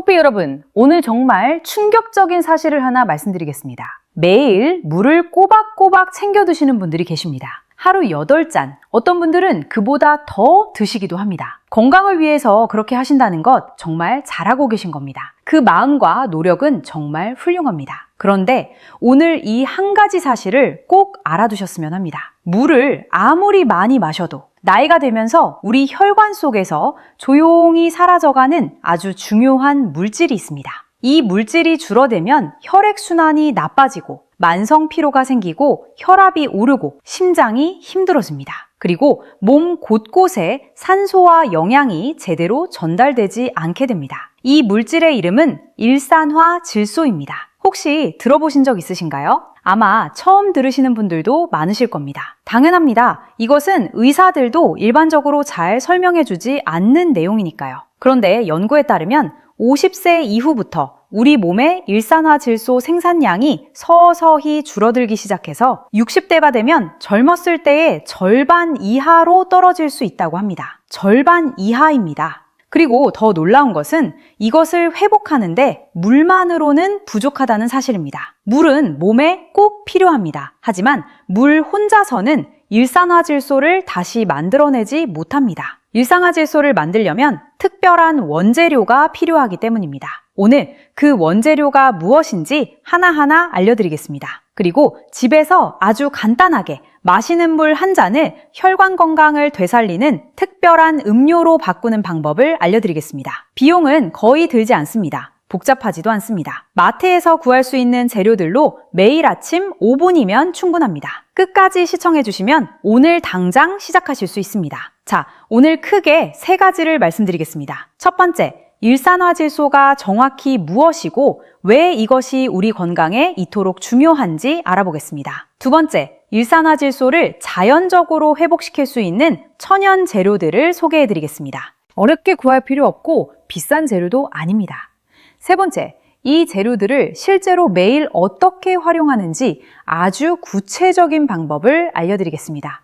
커피 여러분, 오늘 정말 충격적인 사실을 하나 말씀드리겠습니다. 매일 물을 꼬박꼬박 챙겨 드시는 분들이 계십니다. 하루 8잔, 어떤 분들은 그보다 더 드시기도 합니다. 건강을 위해서 그렇게 하신다는 것 정말 잘하고 계신 겁니다. 그 마음과 노력은 정말 훌륭합니다. 그런데 오늘 이 한 가지 사실을 꼭 알아두셨으면 합니다. 물을 아무리 많이 마셔도 나이가 들면서 우리 혈관 속에서 조용히 사라져가는 아주 중요한 물질이 있습니다. 이 물질이 줄어들면 혈액순환이 나빠지고 만성 피로가 생기고 혈압이 오르고 심장이 힘들어집니다. 그리고 몸 곳곳에 산소와 영양이 제대로 전달되지 않게 됩니다. 이 물질의 이름은 일산화질소입니다. 혹시 들어보신 적 있으신가요? 아마 처음 들으시는 분들도 많으실 겁니다. 당연합니다. 이것은 의사들도 일반적으로 잘 설명해주지 않는 내용이니까요. 그런데 연구에 따르면 50세 이후부터 우리 몸의 일산화질소 생산량이 서서히 줄어들기 시작해서 60대가 되면 젊었을 때의 절반 이하로 떨어질 수 있다고 합니다. 절반 이하입니다. 그리고 더 놀라운 것은 이것을 회복하는데 물만으로는 부족하다는 사실입니다. 물은 몸에 꼭 필요합니다. 하지만 물 혼자서는 일산화질소를 다시 만들어내지 못합니다. 일산화질소를 만들려면 특별한 원재료가 필요하기 때문입니다. 오늘 그 원재료가 무엇인지 하나하나 알려드리겠습니다. 그리고 집에서 아주 간단하게 마시는 물 한 잔을 혈관 건강을 되살리는 특별한 음료로 바꾸는 방법을 알려드리겠습니다. 비용은 거의 들지 않습니다. 복잡하지도 않습니다. 마트에서 구할 수 있는 재료들로 매일 아침 5분이면 충분합니다. 끝까지 시청해주시면 오늘 당장 시작하실 수 있습니다. 자, 오늘 크게 3가지를 말씀드리겠습니다. 첫 번째, 일산화질소가 정확히 무엇이고 왜 이것이 우리 건강에 이토록 중요한지 알아보겠습니다. 두 번째, 일산화질소를 자연적으로 회복시킬 수 있는 천연 재료들을 소개해드리겠습니다. 어렵게 구할 필요 없고 비싼 재료도 아닙니다. 세 번째, 이 재료들을 실제로 매일 어떻게 활용하는지 아주 구체적인 방법을 알려드리겠습니다.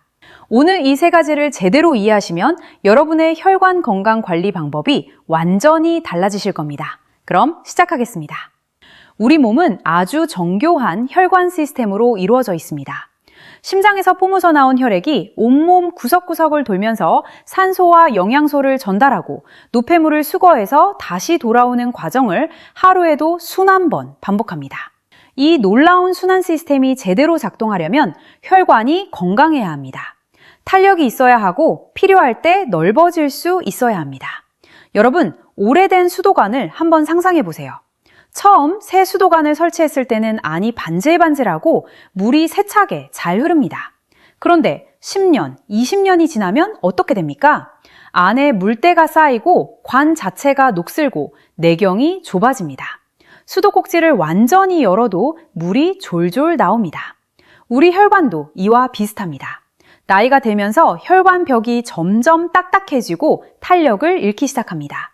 오늘 이 3가지를 제대로 이해하시면 여러분의 혈관 건강 관리 방법이 완전히 달라지실 겁니다. 그럼 시작하겠습니다. 우리 몸은 아주 정교한 혈관 시스템으로 이루어져 있습니다. 심장에서 뿜어져 나온 혈액이 온몸 구석구석을 돌면서 산소와 영양소를 전달하고 노폐물을 수거해서 다시 돌아오는 과정을 하루에도 수만 번 반복합니다. 이 놀라운 순환 시스템이 제대로 작동하려면 혈관이 건강해야 합니다. 탄력이 있어야 하고 필요할 때 넓어질 수 있어야 합니다. 여러분, 오래된 수도관을 한번 상상해 보세요. 처음 새 수도관을 설치했을 때는 안이 반질반질하고 물이 세차게 잘 흐릅니다. 그런데 10년, 20년이 지나면 어떻게 됩니까? 안에 물때가 쌓이고 관 자체가 녹슬고 내경이 좁아집니다. 수도꼭지를 완전히 열어도 물이 졸졸 나옵니다. 우리 혈관도 이와 비슷합니다. 나이가 들면서 혈관벽이 점점 딱딱해지고 탄력을 잃기 시작합니다.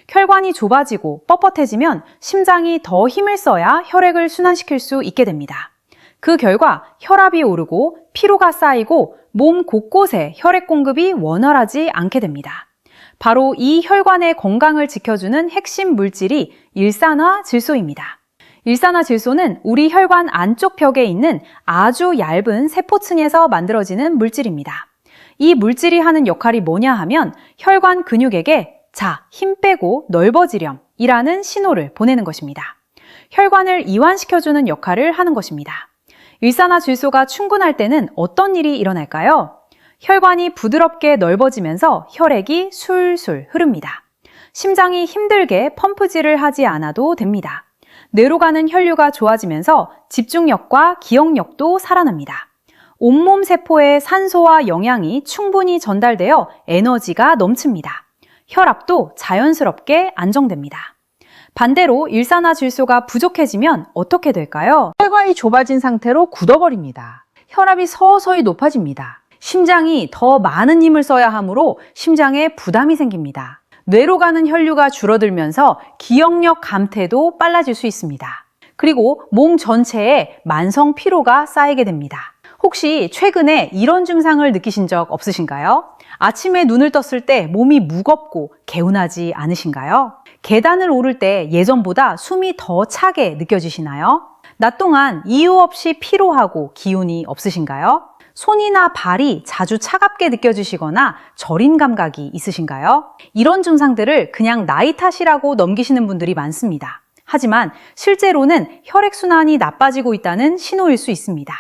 혈관이 좁아지고 뻣뻣해지면 심장이 더 힘을 써야 혈액을 순환시킬 수 있게 됩니다. 그 결과 혈압이 오르고 피로가 쌓이고 몸 곳곳에 혈액 공급이 원활하지 않게 됩니다. 바로 이 혈관의 건강을 지켜주는 핵심 물질이 일산화질소입니다. 일산화질소는 우리 혈관 안쪽 벽에 있는 아주 얇은 세포층에서 만들어지는 물질입니다. 이 물질이 하는 역할이 뭐냐 하면 혈관 근육에게 자, 힘 빼고 넓어지렴 이라는 신호를 보내는 것입니다. 혈관을 이완시켜주는 역할을 하는 것입니다. 일산화질소가 충분할 때는 어떤 일이 일어날까요? 혈관이 부드럽게 넓어지면서 혈액이 술술 흐릅니다. 심장이 힘들게 펌프질을 하지 않아도 됩니다. 뇌로 가는 혈류가 좋아지면서 집중력과 기억력도 살아납니다. 온몸 세포에 산소와 영양이 충분히 전달되어 에너지가 넘칩니다. 혈압도 자연스럽게 안정됩니다. 반대로 일산화질소가 부족해지면 어떻게 될까요? 혈관이 좁아진 상태로 굳어버립니다. 혈압이 서서히 높아집니다. 심장이 더 많은 힘을 써야 하므로 심장에 부담이 생깁니다. 뇌로 가는 혈류가 줄어들면서 기억력 감퇴도 빨라질 수 있습니다. 그리고 몸 전체에 만성 피로가 쌓이게 됩니다. 혹시 최근에 이런 증상을 느끼신 적 없으신가요? 아침에 눈을 떴을 때 몸이 무겁고 개운하지 않으신가요? 계단을 오를 때 예전보다 숨이 더 차게 느껴지시나요? 낮 동안 이유 없이 피로하고 기운이 없으신가요? 손이나 발이 자주 차갑게 느껴지시거나 저린 감각이 있으신가요? 이런 증상들을 그냥 나이 탓이라고 넘기시는 분들이 많습니다. 하지만 실제로는 혈액순환이 나빠지고 있다는 신호일 수 있습니다.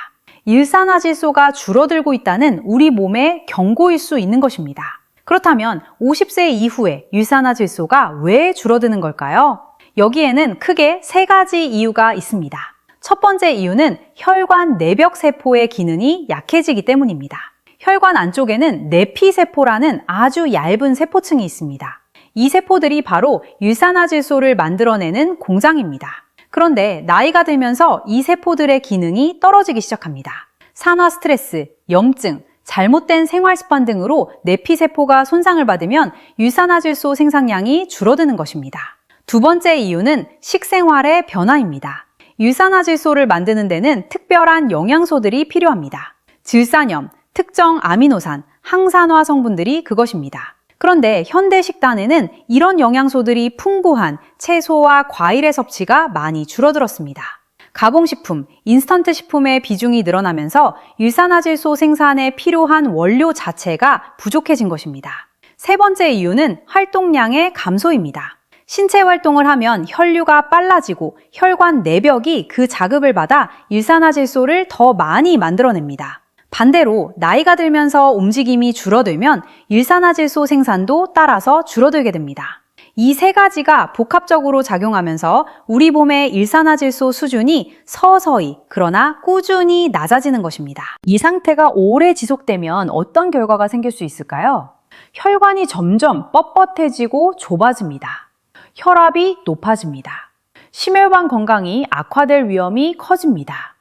일산화질소가 줄어들고 있다는 우리 몸의 경고일 수 있는 것입니다. 그렇다면 50세 이후에 일산화질소가 왜 줄어드는 걸까요? 여기에는 크게 3가지 이유가 있습니다. 첫 번째 이유는 혈관 내벽 세포의 기능이 약해지기 때문입니다. 혈관 안쪽에는 내피세포라는 아주 얇은 세포층이 있습니다. 이 세포들이 바로 일산화질소를 만들어내는 공장입니다. 그런데 나이가 들면서 이 세포들의 기능이 떨어지기 시작합니다. 산화 스트레스, 염증, 잘못된 생활 습관 등으로 내피세포가 손상을 받으면 일산화질소 생산량이 줄어드는 것입니다. 두 번째 이유는 식생활의 변화입니다. 일산화질소를 만드는 데는 특별한 영양소들이 필요합니다. 질산염, 특정 아미노산, 항산화 성분들이 그것입니다. 그런데 현대 식단에는 이런 영양소들이 풍부한 채소와 과일의 섭취가 많이 줄어들었습니다. 가공식품, 인스턴트 식품의 비중이 늘어나면서 일산화질소 생산에 필요한 원료 자체가 부족해진 것입니다. 세 번째 이유는 활동량의 감소입니다. 신체 활동을 하면 혈류가 빨라지고 혈관 내벽이 그 자극을 받아 일산화질소를 더 많이 만들어냅니다. 반대로 나이가 들면서 움직임이 줄어들면 일산화질소 생산도 따라서 줄어들게 됩니다. 이 3가지가 복합적으로 작용하면서 우리 몸의 일산화질소 수준이 서서히 그러나 꾸준히 낮아지는 것입니다. 이 상태가 오래 지속되면 어떤 결과가 생길 수 있을까요? 혈관이 점점 뻣뻣해지고 좁아집니다. 혈압이 높아집니다. 심혈관 건강이 악화될 위험이 커집니다.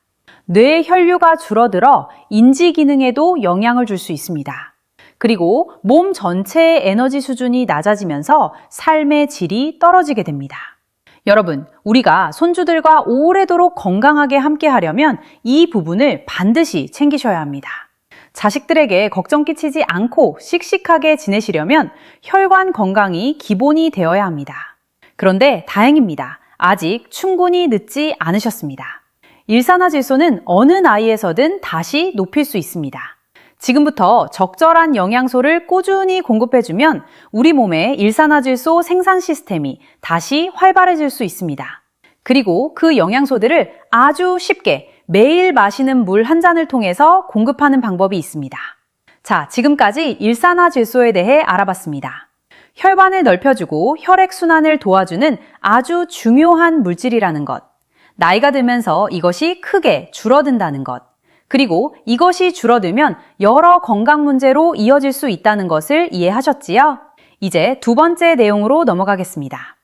뇌의 혈류가 줄어들어 인지 기능에도 영향을 줄 수 있습니다. 그리고 몸 전체의 에너지 수준이 낮아지면서 삶의 질이 떨어지게 됩니다. 여러분, 우리가 손주들과 오래도록 건강하게 함께 하려면 이 부분을 반드시 챙기셔야 합니다. 자식들에게 걱정 끼치지 않고 씩씩하게 지내시려면 혈관 건강이 기본이 되어야 합니다. 그런데 다행입니다. 아직 충분히 늦지 않으셨습니다. 일산화질소는 어느 나이에서든 다시 높일 수 있습니다. 지금부터 적절한 영양소를 꾸준히 공급해주면 우리 몸의 일산화질소 생산 시스템이 다시 활발해질 수 있습니다. 그리고 그 영양소들을 아주 쉽게 매일 마시는 물 한 잔을 통해서 공급하는 방법이 있습니다. 자, 지금까지 일산화질소에 대해 알아봤습니다. 혈관을 넓혀주고 혈액순환을 도와주는 아주 중요한 물질이라는 것, 나이가 들면서 이것이 크게 줄어든다는 것, 그리고 이것이 줄어들면 여러 건강 문제로 이어질 수 있다는 것을 이해하셨지요? 이제 두 번째 내용으로 넘어가겠습니다.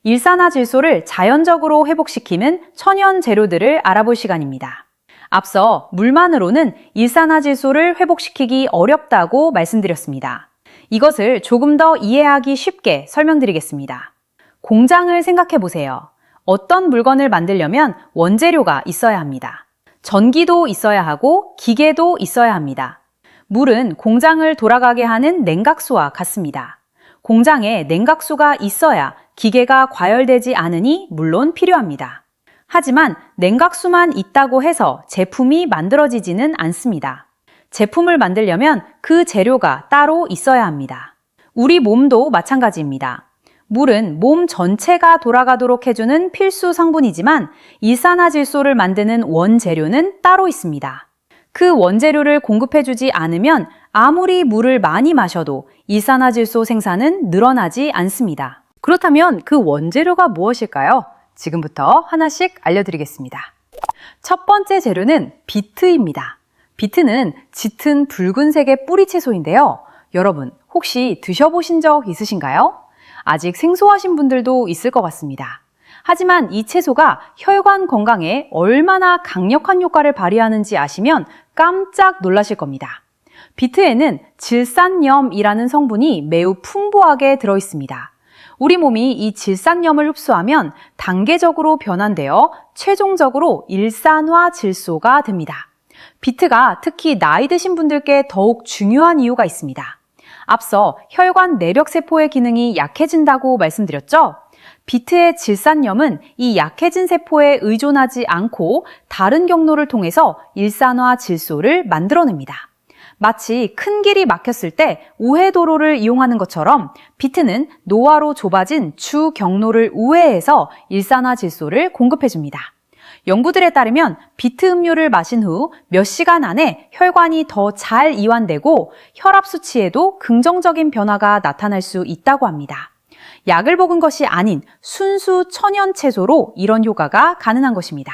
일산화질소를 자연적으로 회복시키는 천연 재료들을 알아볼 시간입니다. 앞서 물만으로는 일산화질소를 회복시키기 어렵다고 말씀드렸습니다. 이것을 조금 더 이해하기 쉽게 설명드리겠습니다. 공장을 생각해 보세요. 어떤 물건을 만들려면 원재료가 있어야 합니다. 전기도 있어야 하고 기계도 있어야 합니다. 물은 공장을 돌아가게 하는 냉각수와 같습니다. 공장에 냉각수가 있어야 기계가 과열되지 않으니 물론 필요합니다. 하지만 냉각수만 있다고 해서 제품이 만들어지지는 않습니다. 제품을 만들려면 그 재료가 따로 있어야 합니다. 우리 몸도 마찬가지입니다. 물은 몸 전체가 돌아가도록 해주는 필수 성분이지만 일산화질소를 만드는 원재료는 따로 있습니다. 그 원재료를 공급해주지 않으면 아무리 물을 많이 마셔도 일산화질소 생산은 늘어나지 않습니다. 그렇다면 그 원재료가 무엇일까요? 지금부터 하나씩 알려드리겠습니다. 첫 번째 재료는 비트입니다. 비트는 짙은 붉은색의 뿌리 채소인데요. 여러분, 혹시 드셔보신 적 있으신가요? 아직 생소하신 분들도 있을 것 같습니다. 하지만 이 채소가 혈관 건강에 얼마나 강력한 효과를 발휘하는지 아시면 깜짝 놀라실 겁니다. 비트에는 질산염이라는 성분이 매우 풍부하게 들어있습니다. 우리 몸이 이 질산염을 흡수하면 단계적으로 변환되어 최종적으로 일산화질소가 됩니다. 비트가 특히 나이 드신 분들께 더욱 중요한 이유가 있습니다. 앞서 혈관 내벽세포의 기능이 약해진다고 말씀드렸죠? 비트의 질산염은 이 약해진 세포에 의존하지 않고 다른 경로를 통해서 일산화 질소를 만들어냅니다. 마치 큰 길이 막혔을 때 우회도로를 이용하는 것처럼 비트는 노화로 좁아진 주 경로를 우회해서 일산화 질소를 공급해줍니다. 연구들에 따르면 비트 음료를 마신 후 몇 시간 안에 혈관이 더 잘 이완되고 혈압 수치에도 긍정적인 변화가 나타날 수 있다고 합니다. 약을 먹은 것이 아닌 순수 천연 채소로 이런 효과가 가능한 것입니다.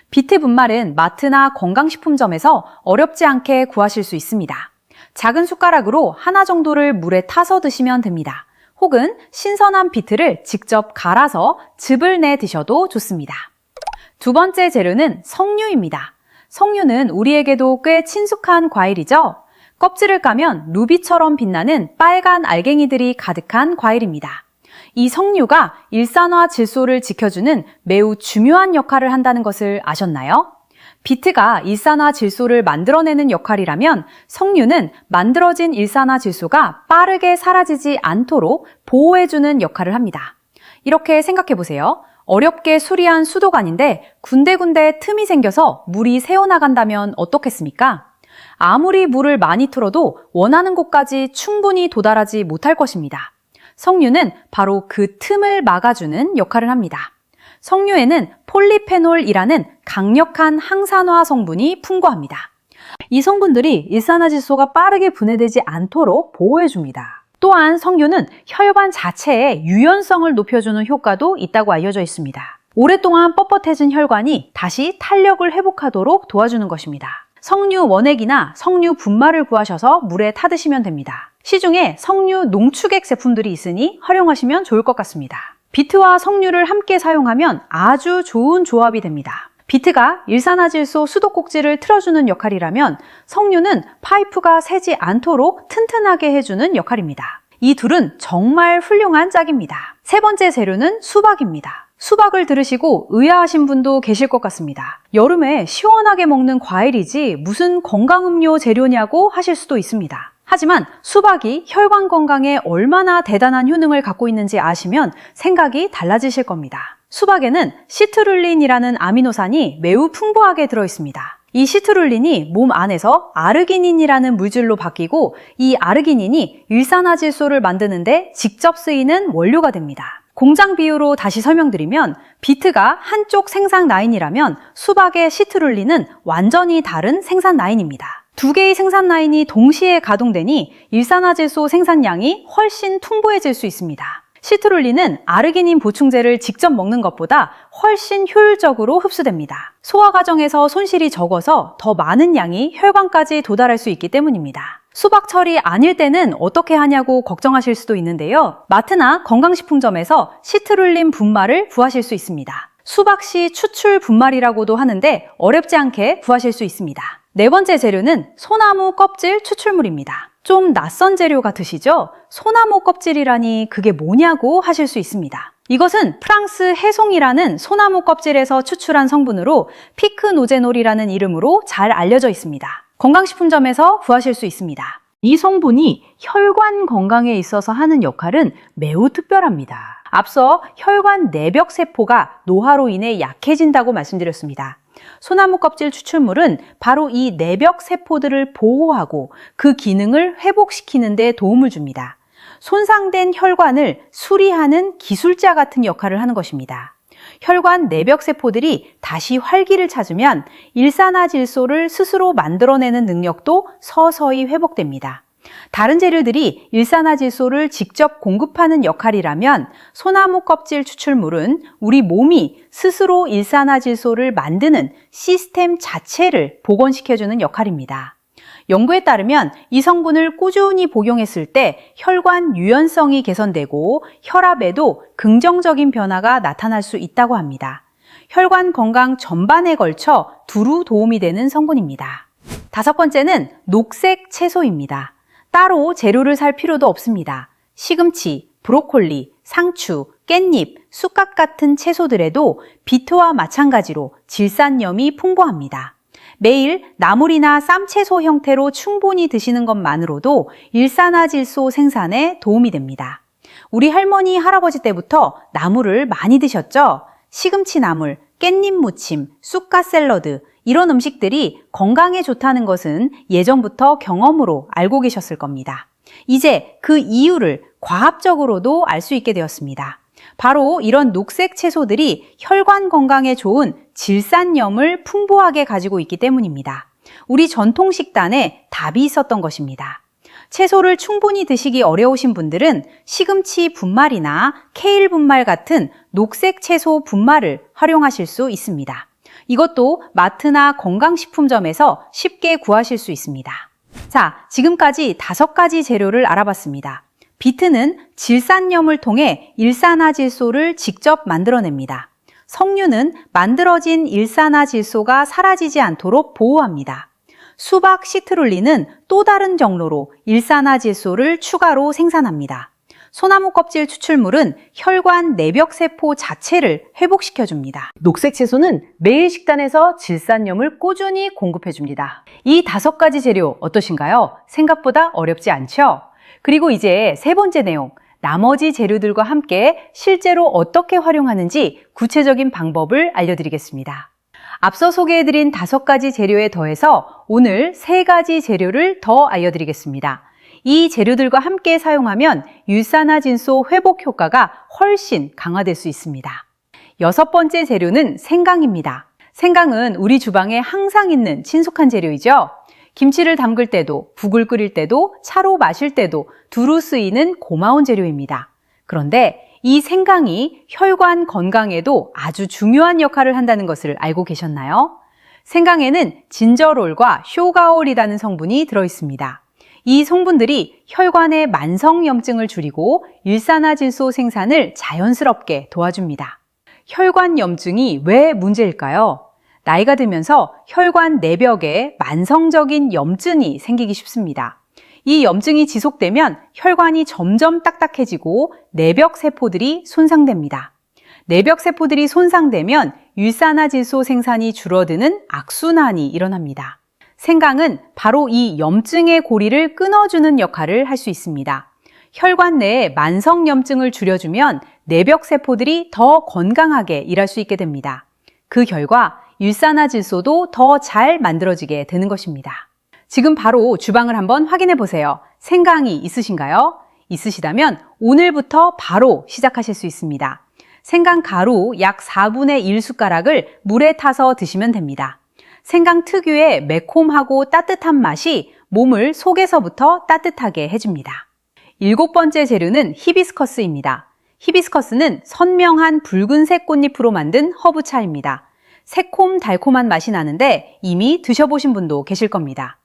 비트 분말은 마트나 건강식품점에서 어렵지 않게 구하실 수 있습니다. 작은 숟가락으로 하나 정도를 물에 타서 드시면 됩니다. 혹은 신선한 비트를 직접 갈아서 즙을 내 드셔도 좋습니다. 두 번째 재료는 석류입니다. 석류는 우리에게도 꽤 친숙한 과일이죠. 껍질을 까면 루비처럼 빛나는 빨간 알갱이들이 가득한 과일입니다. 이 석류가 일산화 질소를 지켜주는 매우 중요한 역할을 한다는 것을 아셨나요? 비트가 일산화 질소를 만들어내는 역할이라면 석류는 만들어진 일산화 질소가 빠르게 사라지지 않도록 보호해주는 역할을 합니다. 이렇게 생각해 보세요. 어렵게 수리한 수도관인데 군데군데 틈이 생겨서 물이 새어나간다면 어떻겠습니까? 아무리 물을 많이 틀어도 원하는 곳까지 충분히 도달하지 못할 것입니다. 석류는 바로 그 틈을 막아주는 역할을 합니다. 석류에는 폴리페놀이라는 강력한 항산화 성분이 풍부합니다. 이 성분들이 일산화질소가 빠르게 분해되지 않도록 보호해줍니다. 또한 석류는 혈관 자체의 유연성을 높여주는 효과도 있다고 알려져 있습니다. 오랫동안 뻣뻣해진 혈관이 다시 탄력을 회복하도록 도와주는 것입니다. 석류 원액이나 석류 분말을 구하셔서 물에 타드시면 됩니다. 시중에 석류 농축액 제품들이 있으니 활용하시면 좋을 것 같습니다. 비트와 석류를 함께 사용하면 아주 좋은 조합이 됩니다. 비트가 일산화질소 수도꼭지를 틀어주는 역할이라면 석류는 파이프가 새지 않도록 튼튼하게 해주는 역할입니다. 이 둘은 정말 훌륭한 짝입니다. 세 번째 재료는 수박입니다. 수박을 들으시고 의아하신 분도 계실 것 같습니다. 여름에 시원하게 먹는 과일이지 무슨 건강음료 재료냐고 하실 수도 있습니다. 하지만 수박이 혈관 건강에 얼마나 대단한 효능을 갖고 있는지 아시면 생각이 달라지실 겁니다. 수박에는 시트룰린이라는 아미노산이 매우 풍부하게 들어있습니다. 이 시트룰린이 몸 안에서 아르기닌이라는 물질로 바뀌고 이 아르기닌이 일산화질소를 만드는데 직접 쓰이는 원료가 됩니다. 공장 비유로 다시 설명드리면 비트가 한쪽 생산 라인이라면 수박의 시트룰린은 완전히 다른 생산 라인입니다. 두 개의 생산 라인이 동시에 가동되니 일산화질소 생산량이 훨씬 풍부해질 수 있습니다. 시트룰린은 아르기닌 보충제를 직접 먹는 것보다 훨씬 효율적으로 흡수됩니다. 소화 과정에서 손실이 적어서 더 많은 양이 혈관까지 도달할 수 있기 때문입니다. 수박철이 아닐 때는 어떻게 하냐고 걱정하실 수도 있는데요. 마트나 건강식품점에서 시트룰린 분말을 구하실 수 있습니다. 수박씨 추출 분말이라고도 하는데 어렵지 않게 구하실 수 있습니다. 네 번째 재료는 소나무 껍질 추출물입니다. 좀 낯선 재료 같으시죠? 소나무 껍질이라니 그게 뭐냐고 하실 수 있습니다. 이것은 프랑스 해송이라는 소나무 껍질에서 추출한 성분으로 피크노제놀이라는 이름으로 잘 알려져 있습니다. 건강식품점에서 구하실 수 있습니다. 이 성분이 혈관 건강에 있어서 하는 역할은 매우 특별합니다. 앞서 혈관 내벽 세포가 노화로 인해 약해진다고 말씀드렸습니다. 소나무 껍질 추출물은 바로 이 내벽 세포들을 보호하고 그 기능을 회복시키는 데 도움을 줍니다. 손상된 혈관을 수리하는 기술자 같은 역할을 하는 것입니다. 혈관 내벽 세포들이 다시 활기를 찾으면 일산화질소를 스스로 만들어내는 능력도 서서히 회복됩니다. 다른 재료들이 일산화질소를 직접 공급하는 역할이라면 소나무 껍질 추출물은 우리 몸이 스스로 일산화질소를 만드는 시스템 자체를 복원시켜주는 역할입니다. 연구에 따르면 이 성분을 꾸준히 복용했을 때 혈관 유연성이 개선되고 혈압에도 긍정적인 변화가 나타날 수 있다고 합니다. 혈관 건강 전반에 걸쳐 두루 도움이 되는 성분입니다. 다섯 번째는 녹색 채소입니다. 따로 재료를 살 필요도 없습니다. 시금치, 브로콜리, 상추, 깻잎, 쑥갓 같은 채소들에도 비트와 마찬가지로 질산염이 풍부합니다. 매일 나물이나 쌈채소 형태로 충분히 드시는 것만으로도 일산화질소 생산에 도움이 됩니다. 우리 할머니, 할아버지 때부터 나물을 많이 드셨죠? 시금치 나물, 깻잎 무침, 쑥갓 샐러드 이런 음식들이 건강에 좋다는 것은 예전부터 경험으로 알고 계셨을 겁니다. 이제 그 이유를 과학적으로도 알 수 있게 되었습니다. 바로 이런 녹색 채소들이 혈관 건강에 좋은 질산염을 풍부하게 가지고 있기 때문입니다. 우리 전통 식단에 답이 있었던 것입니다. 채소를 충분히 드시기 어려우신 분들은 시금치 분말이나 케일 분말 같은 녹색 채소 분말을 활용하실 수 있습니다. 이것도 마트나 건강식품점에서 쉽게 구하실 수 있습니다. 자, 지금까지 5가지 재료를 알아봤습니다. 비트는 질산염을 통해 일산화질소를 직접 만들어냅니다. 석류는 만들어진 일산화질소가 사라지지 않도록 보호합니다. 수박 시트룰리는 또 다른 경로로 일산화질소를 추가로 생산합니다. 소나무 껍질 추출물은 혈관 내벽세포 자체를 회복시켜줍니다. 녹색 채소는 매일 식단에서 질산염을 꾸준히 공급해줍니다. 이 5가지 재료 어떠신가요? 생각보다 어렵지 않죠? 그리고 이제 3번째 내용, 나머지 재료들과 함께 실제로 어떻게 활용하는지 구체적인 방법을 알려드리겠습니다. 앞서 소개해드린 5가지 재료에 더해서 오늘 3가지 재료를 더 알려드리겠습니다. 이 재료들과 함께 사용하면 일산화질소 회복 효과가 훨씬 강화될 수 있습니다. 6번째 재료는 생강입니다. 생강은 우리 주방에 항상 있는 친숙한 재료이죠. 김치를 담글 때도, 국을 끓일 때도, 차로 마실 때도 두루 쓰이는 고마운 재료입니다. 그런데 이 생강이 혈관 건강에도 아주 중요한 역할을 한다는 것을 알고 계셨나요? 생강에는 진저롤과 쇼가올이라는 성분이 들어있습니다. 이 성분들이 혈관의 만성염증을 줄이고 일산화질소 생산을 자연스럽게 도와줍니다. 혈관염증이 왜 문제일까요? 나이가 들면서 혈관 내벽에 만성적인 염증이 생기기 쉽습니다. 이 염증이 지속되면 혈관이 점점 딱딱해지고 내벽 세포들이 손상됩니다. 내벽 세포들이 손상되면 일산화질소 생산이 줄어드는 악순환이 일어납니다. 생강은 바로 이 염증의 고리를 끊어주는 역할을 할 수 있습니다. 혈관 내에 만성염증을 줄여주면 내벽 세포들이 더 건강하게 일할 수 있게 됩니다. 그 결과 일산화질소도 더 잘 만들어지게 되는 것입니다. 지금 바로 주방을 한번 확인해 보세요. 생강이 있으신가요? 있으시다면 오늘부터 바로 시작하실 수 있습니다. 생강 가루 약 4분의 1숟가락을 물에 타서 드시면 됩니다. 생강 특유의 매콤하고 따뜻한 맛이 몸을 속에서부터 따뜻하게 해줍니다. 7번째 재료는 히비스커스입니다. 히비스커스는 선명한 붉은색 꽃잎으로 만든 허브차입니다. 새콤달콤한 맛이 나는데 이미 드셔보신 분도 계실 겁니다.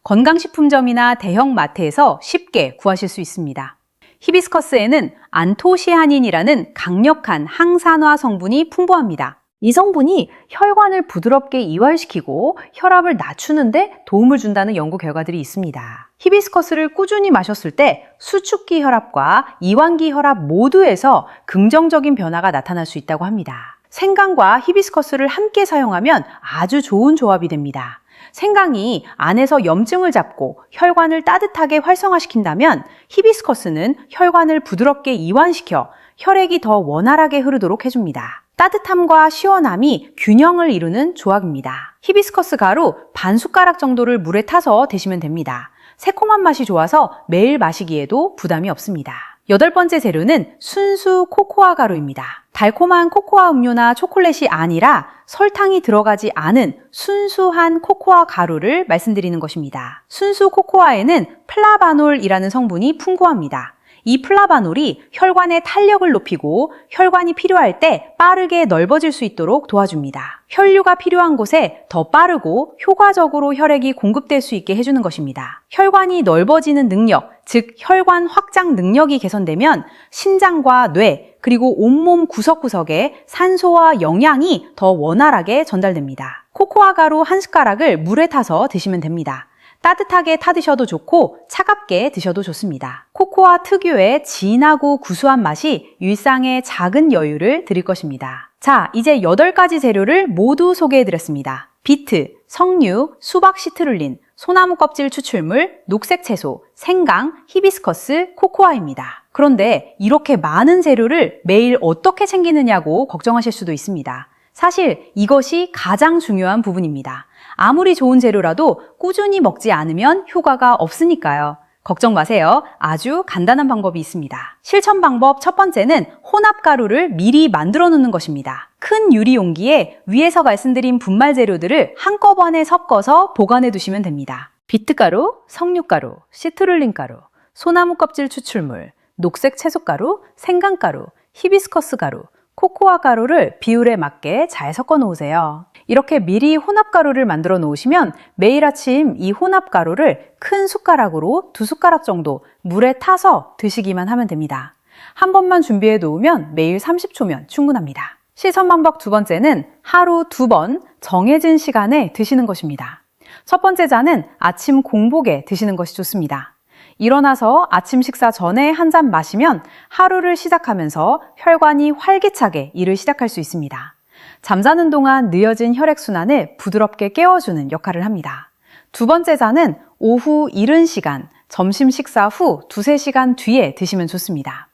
건강식품점이나 대형 마트에서 쉽게 구하실 수 있습니다. 히비스커스에는 안토시아닌이라는 강력한 항산화 성분이 풍부합니다. 이 성분이 혈관을 부드럽게 이완시키고 혈압을 낮추는데 도움을 준다는 연구 결과들이 있습니다. 히비스커스를 꾸준히 마셨을 때 수축기 혈압과 이완기 혈압 모두에서 긍정적인 변화가 나타날 수 있다고 합니다. 생강과 히비스커스를 함께 사용하면 아주 좋은 조합이 됩니다. 생강이 안에서 염증을 잡고 혈관을 따뜻하게 활성화시킨다면 히비스커스는 혈관을 부드럽게 이완시켜 혈액이 더 원활하게 흐르도록 해줍니다. 따뜻함과 시원함이 균형을 이루는 조합입니다. 히비스커스 가루 반 숟가락 정도를 물에 타서 드시면 됩니다. 새콤한 맛이 좋아서 매일 마시기에도 부담이 없습니다. 8번째 재료는 순수 코코아 가루입니다. 달콤한 코코아 음료나 초콜릿이 아니라 설탕이 들어가지 않은 순수한 코코아 가루를 말씀드리는 것입니다. 순수 코코아에는 플라바놀이라는 성분이 풍부합니다. 이 플라바놀이 혈관의 탄력을 높이고 혈관이 필요할 때 빠르게 넓어질 수 있도록 도와줍니다. 혈류가 필요한 곳에 더 빠르고 효과적으로 혈액이 공급될 수 있게 해주는 것입니다. 혈관이 넓어지는 능력, 즉 혈관 확장 능력이 개선되면 심장과 뇌, 그리고 온몸 구석구석에 산소와 영양이 더 원활하게 전달됩니다. 코코아 가루 한 숟가락을 물에 타서 드시면 됩니다. 따뜻하게 타 드셔도 좋고 차갑게 드셔도 좋습니다. 코코아 특유의 진하고 구수한 맛이 일상에 작은 여유를 드릴 것입니다. 자, 이제 8가지 재료를 모두 소개해드렸습니다. 비트, 석류, 수박 시트룰린, 소나무 껍질 추출물, 녹색 채소, 생강, 히비스커스, 코코아입니다. 그런데 이렇게 많은 재료를 매일 어떻게 챙기느냐고 걱정하실 수도 있습니다. 사실 이것이 가장 중요한 부분입니다. 아무리 좋은 재료라도 꾸준히 먹지 않으면 효과가 없으니까요. 걱정 마세요. 아주 간단한 방법이 있습니다. 실천 방법 첫 번째는 혼합가루를 미리 만들어 놓는 것입니다. 큰 유리 용기에 위에서 말씀드린 분말 재료들을 한꺼번에 섞어서 보관해 두시면 됩니다. 비트가루, 석류가루, 시트룰린가루, 소나무 껍질 추출물, 녹색 채소가루, 생강가루, 히비스커스 가루, 코코아 가루를 비율에 맞게 잘 섞어 놓으세요. 이렇게 미리 혼합가루를 만들어 놓으시면 매일 아침 이 혼합가루를 큰 숟가락으로 2숟가락 정도 물에 타서 드시기만 하면 됩니다. 한 번만 준비해 놓으면 매일 30초면 충분합니다. 실천 방법 두 번째는 하루 2번 정해진 시간에 드시는 것입니다. 첫 번째 잔은 아침 공복에 드시는 것이 좋습니다. 일어나서 아침 식사 전에 한 잔 마시면 하루를 시작하면서 혈관이 활기차게 일을 시작할 수 있습니다. 잠자는 동안 느어진 혈액순환을 부드럽게 깨워주는 역할을 합니다. 두 번째 잔은 오후 이른 시간, 점심 식사 후 2-3시간 뒤에 드시면 좋습니다.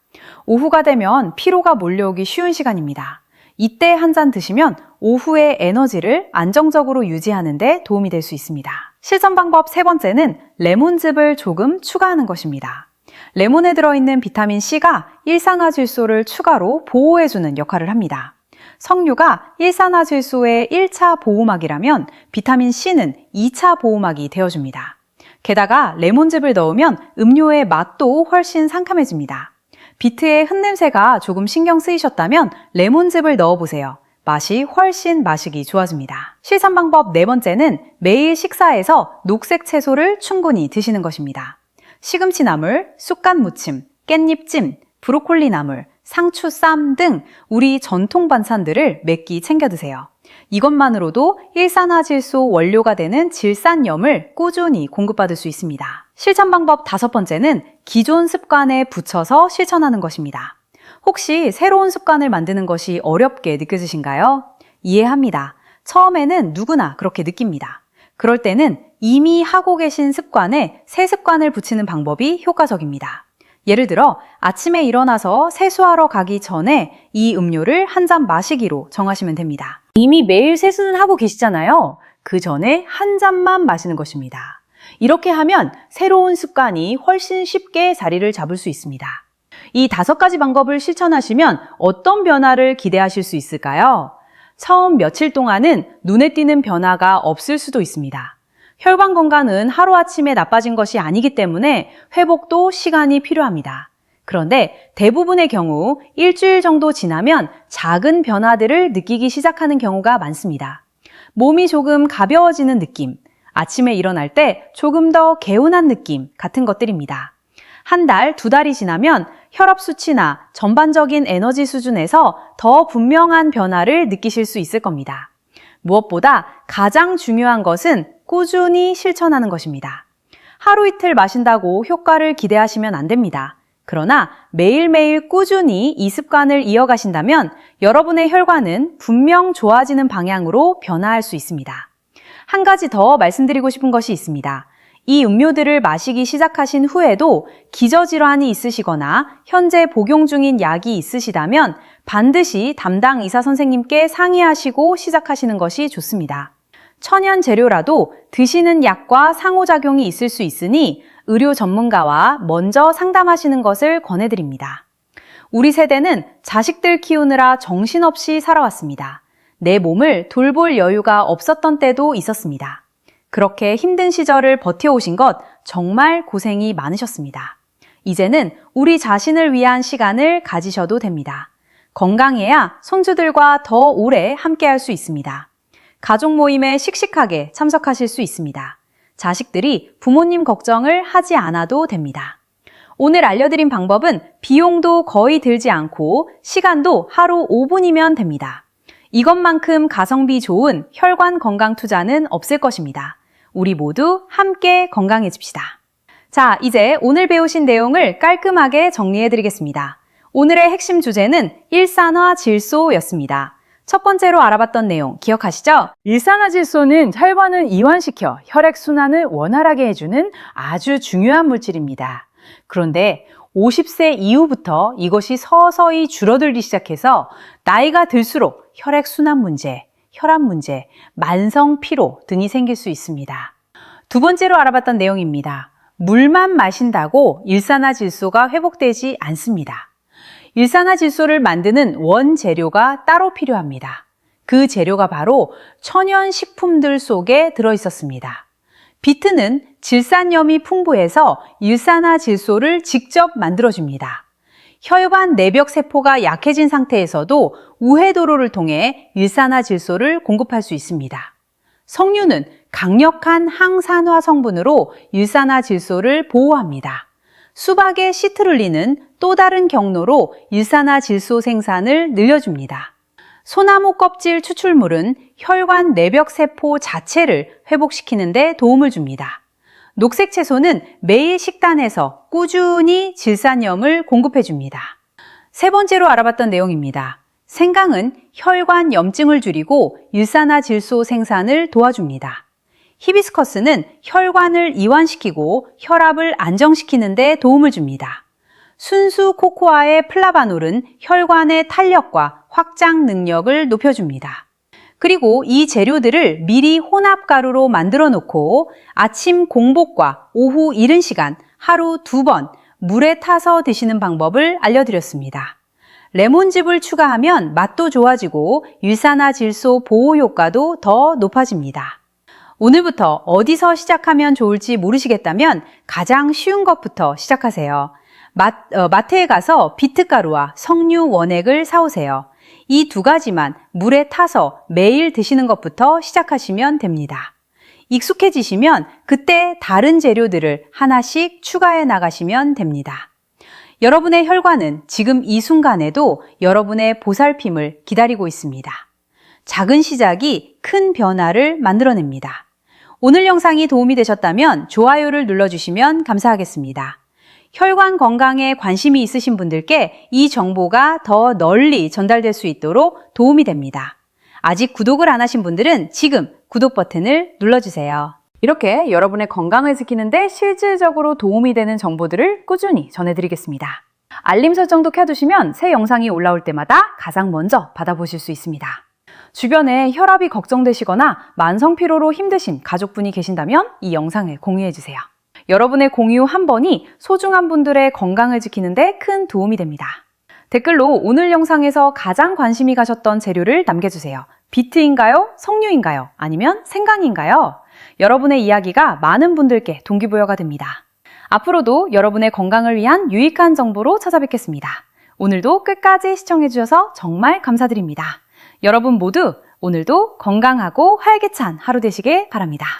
오후가 되면 피로가 몰려오기 쉬운 시간입니다. 이때 한 잔 드시면 오후의 에너지를 안정적으로 유지하는 데 도움이 될 수 있습니다. 실천 방법 세 번째는 레몬즙을 조금 추가하는 것입니다. 레몬에 들어있는 비타민 C가 일산화질소를 추가로 보호해주는 역할을 합니다. 석류가 일산화질소의 1차 보호막이라면 비타민 C는 2차 보호막이 되어줍니다. 게다가 레몬즙을 넣으면 음료의 맛도 훨씬 상큼해집니다. 비트의 흙냄새가 조금 신경 쓰이셨다면 레몬즙을 넣어보세요. 맛이 훨씬 마시기 좋아집니다. 실천 방법 네 번째는 매일 식사에서 녹색 채소를 충분히 드시는 것입니다. 시금치 나물, 쑥갓 무침, 깻잎찜, 브로콜리 나물, 상추 쌈 등 우리 전통 반찬들을 몇 끼 챙겨 드세요. 이것만으로도 일산화질소 원료가 되는 질산염을 꾸준히 공급받을 수 있습니다. 실천 방법 다섯 번째는 기존 습관에 붙여서 실천하는 것입니다. 혹시 새로운 습관을 만드는 것이 어렵게 느껴지신가요? 이해합니다. 처음에는 누구나 그렇게 느낍니다. 그럴 때는 이미 하고 계신 습관에 새 습관을 붙이는 방법이 효과적입니다. 예를 들어 아침에 일어나서 세수하러 가기 전에 이 음료를 한 잔 마시기로 정하시면 됩니다. 이미 매일 세수는 하고 계시잖아요. 그 전에 한 잔만 마시는 것입니다. 이렇게 하면 새로운 습관이 훨씬 쉽게 자리를 잡을 수 있습니다. 이 5가지 방법을 실천하시면 어떤 변화를 기대하실 수 있을까요? 처음 며칠 동안은 눈에 띄는 변화가 없을 수도 있습니다. 혈관 건강은 하루아침에 나빠진 것이 아니기 때문에 회복도 시간이 필요합니다. 그런데 대부분의 경우 일주일 정도 지나면 작은 변화들을 느끼기 시작하는 경우가 많습니다. 몸이 조금 가벼워지는 느낌, 아침에 일어날 때 조금 더 개운한 느낌 같은 것들입니다. 한 달, 2달이 지나면 혈압 수치나 전반적인 에너지 수준에서 더 분명한 변화를 느끼실 수 있을 겁니다. 무엇보다 가장 중요한 것은 꾸준히 실천하는 것입니다. 하루 이틀 마신다고 효과를 기대하시면 안 됩니다. 그러나 매일매일 꾸준히 이 습관을 이어가신다면 여러분의 혈관은 분명 좋아지는 방향으로 변화할 수 있습니다. 한 가지 더 말씀드리고 싶은 것이 있습니다. 이 음료들을 마시기 시작하신 후에도 기저질환이 있으시거나 현재 복용 중인 약이 있으시다면 반드시 담당 의사 선생님께 상의하시고 시작하시는 것이 좋습니다. 천연 재료라도 드시는 약과 상호작용이 있을 수 있으니 의료 전문가와 먼저 상담하시는 것을 권해드립니다. 우리 세대는 자식들 키우느라 정신없이 살아왔습니다. 내 몸을 돌볼 여유가 없었던 때도 있었습니다. 그렇게 힘든 시절을 버텨오신 것 정말 고생이 많으셨습니다. 이제는 우리 자신을 위한 시간을 가지셔도 됩니다. 건강해야 손주들과 더 오래 함께할 수 있습니다. 가족 모임에 씩씩하게 참석하실 수 있습니다. 자식들이 부모님 걱정을 하지 않아도 됩니다. 오늘 알려드린 방법은 비용도 거의 들지 않고 시간도 하루 5분이면 됩니다. 이것만큼 가성비 좋은 혈관 건강 투자는 없을 것입니다. 우리 모두 함께 건강해집시다. 자, 이제 오늘 배우신 내용을 깔끔하게 정리해드리겠습니다. 오늘의 핵심 주제는 일산화질소였습니다. 첫 번째로 알아봤던 내용 기억하시죠? 일산화질소는 혈관을 이완시켜 혈액순환을 원활하게 해주는 아주 중요한 물질입니다. 그런데 50세 이후부터 이것이 서서히 줄어들기 시작해서 나이가 들수록 혈액순환 문제, 혈압 문제, 만성 피로 등이 생길 수 있습니다. 두 번째로 알아봤던 내용입니다. 물만 마신다고 일산화질소가 회복되지 않습니다. 일산화질소를 만드는 원재료가 따로 필요합니다. 그 재료가 바로 천연식품들 속에 들어있었습니다. 비트는 질산염이 풍부해서 일산화질소를 직접 만들어줍니다. 혈관 내벽 세포가 약해진 상태에서도 우회도로를 통해 일산화질소를 공급할 수 있습니다. 석류는 강력한 항산화 성분으로 일산화질소를 보호합니다. 수박의 시트룰린은 또 다른 경로로 일산화질소 생산을 늘려줍니다. 소나무 껍질 추출물은 혈관 내벽 세포 자체를 회복시키는 데 도움을 줍니다. 녹색 채소는 매일 식단에서 꾸준히 질산염을 공급해 줍니다. 세 번째로 알아봤던 내용입니다. 생강은 혈관 염증을 줄이고 일산화질소 생산을 도와줍니다. 히비스커스는 혈관을 이완시키고 혈압을 안정시키는 데 도움을 줍니다. 순수 코코아의 플라바놀은 혈관의 탄력과 확장 능력을 높여줍니다. 그리고 이 재료들을 미리 혼합가루로 만들어 놓고 아침 공복과 오후 이른 시간 하루 2번 물에 타서 드시는 방법을 알려드렸습니다. 레몬즙을 추가하면 맛도 좋아지고 일산화질소 보호 효과도 더 높아집니다. 오늘부터 어디서 시작하면 좋을지 모르시겠다면 가장 쉬운 것부터 시작하세요. 마트에 가서 비트가루와 석류 원액을 사오세요. 이 두 가지만 물에 타서 매일 드시는 것부터 시작하시면 됩니다. 익숙해지시면 그때 다른 재료들을 하나씩 추가해 나가시면 됩니다. 여러분의 혈관은 지금 이 순간에도 여러분의 보살핌을 기다리고 있습니다. 작은 시작이 큰 변화를 만들어냅니다. 오늘 영상이 도움이 되셨다면 좋아요를 눌러주시면 감사하겠습니다. 혈관 건강에 관심이 있으신 분들께 이 정보가 더 널리 전달될 수 있도록 도움이 됩니다. 아직 구독을 안 하신 분들은 지금 구독 버튼을 눌러주세요. 이렇게 여러분의 건강을 지키는데 실질적으로 도움이 되는 정보들을 꾸준히 전해드리겠습니다. 알림 설정도 켜두시면 새 영상이 올라올 때마다 가장 먼저 받아보실 수 있습니다. 주변에 혈압이 걱정되시거나 만성 피로로 힘드신 가족분이 계신다면 이 영상을 공유해주세요. 여러분의 공유 한 번이 소중한 분들의 건강을 지키는데 큰 도움이 됩니다. 댓글로 오늘 영상에서 가장 관심이 가셨던 재료를 남겨주세요. 비트인가요? 석류인가요? 아니면 생강인가요? 여러분의 이야기가 많은 분들께 동기부여가 됩니다. 앞으로도 여러분의 건강을 위한 유익한 정보로 찾아뵙겠습니다. 오늘도 끝까지 시청해주셔서 정말 감사드립니다. 여러분 모두 오늘도 건강하고 활기찬 하루 되시길 바랍니다.